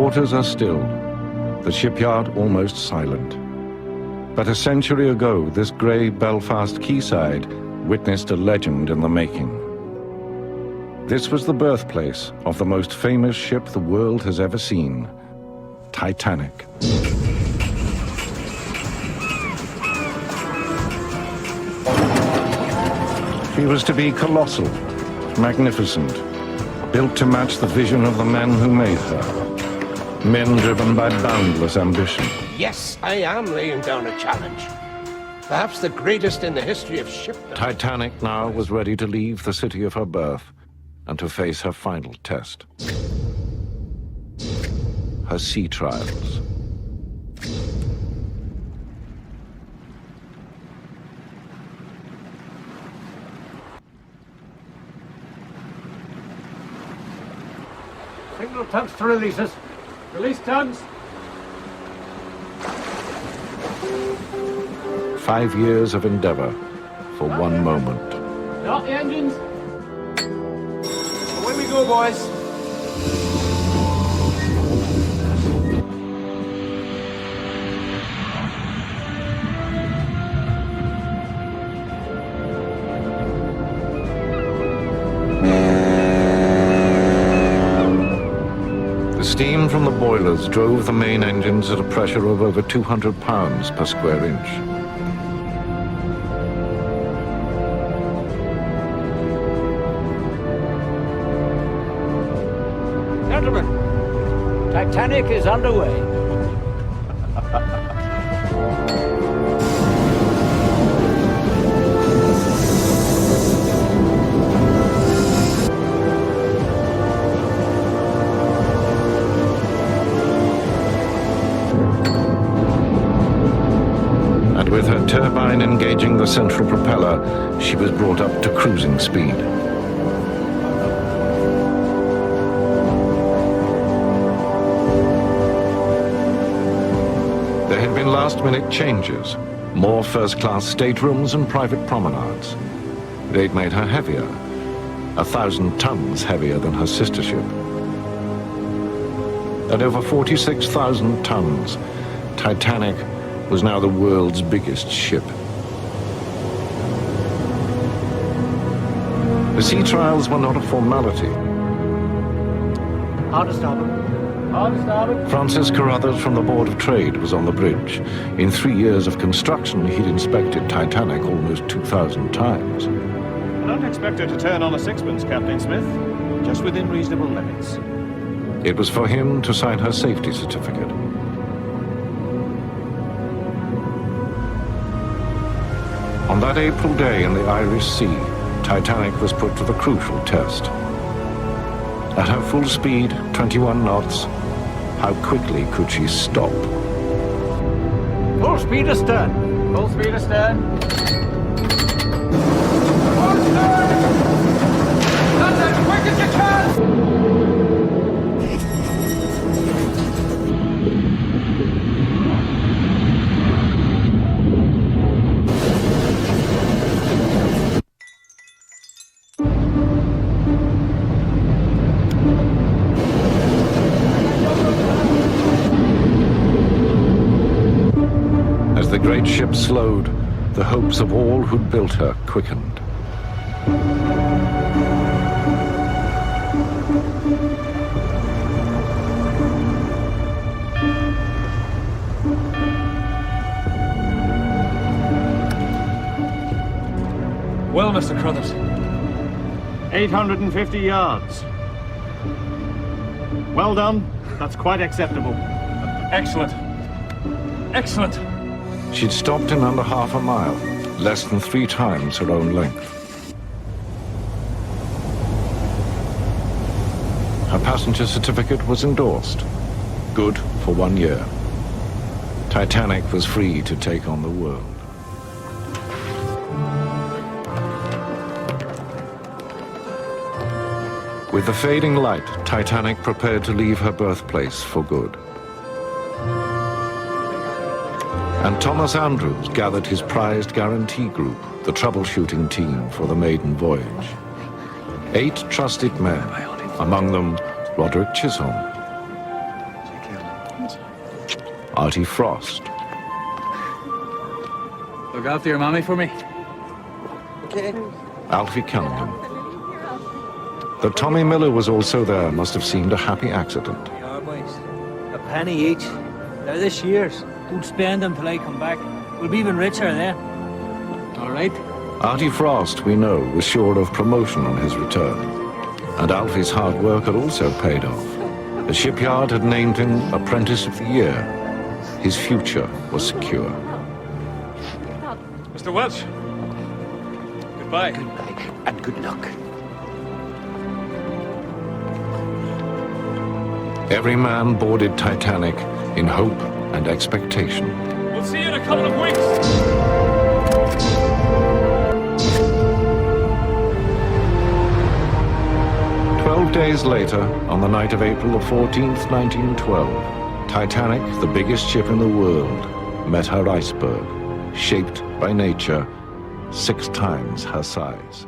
waters are still, the shipyard almost silent. But a century ago, this grey Belfast quayside witnessed a legend in the making. This was the birthplace of the most famous ship the world has ever seen, Titanic. She was to be colossal, magnificent, built to match the vision of the men who made her. Men driven by boundless ambition. Yes, I am laying down a challenge. Perhaps the greatest in the history of shipbuilding. Titanic now was ready to leave the city of her birth and to face her final test. Her sea trials. Signal tugs to releases. Release tugs. 5 years of endeavor for one moment. Start the engines. Away we go, boys. Steam from the boilers drove the main engines at a pressure of over 200 pounds per square inch. Gentlemen, Titanic is underway. With her turbine engaging the central propeller, she was brought up to cruising speed. There had been last-minute changes, more first-class staterooms and private promenades. They'd made her heavier, 1,000 tons heavier than her sister ship. At over 46,000 tons, Titanic was now the world's biggest ship. The sea trials were not a formality. Hard to starboard. Hard to starboard. Francis Carruthers from the Board of Trade was on the bridge. In 3 years of construction, he'd inspected Titanic almost 2,000 times. I don't expect her to turn on a sixpence, Captain Smith. Just within reasonable limits. It was for him to sign her safety certificate. On that April day in the Irish Sea, Titanic was put to the crucial test. At her full speed, 21 knots, how quickly could she stop? Full speed astern. Full speed astern. Full astern! That's as quick as you can! The great ship slowed, the hopes of all who'd built her quickened. Well, Mr. Carruthers, 850 yards. Well done. That's quite acceptable. Excellent. Excellent. She'd stopped in under half a mile, less than 3 times her own length. Her passenger certificate was endorsed, good for 1 year. Titanic was free to take on the world. With the fading light, Titanic prepared to leave her birthplace for good. And Thomas Andrews gathered his prized guarantee group, the troubleshooting team for the maiden voyage. 8 trusted men, among them Roderick Chisholm. Artie Frost, Look after your mommy for me. Alfie Cunningham. That Tommy Miller was also there must have seemed a happy accident. Yeah, boys. A penny each. They're this year's. Don't spend them till I come back. We'll be even richer then. All right. Artie Frost, we know, was sure of promotion on his return. And Alfie's hard work had also paid off. The shipyard had named him Apprentice of the Year. His future was secure. Mr. Welch. Goodbye. Good night and good luck. Every man boarded Titanic in hope and expectation. We'll see you in a couple of weeks. Days later, on the night of April the 14th, 1912, Titanic, the biggest ship in the world, met her iceberg, shaped by nature 6 times her size.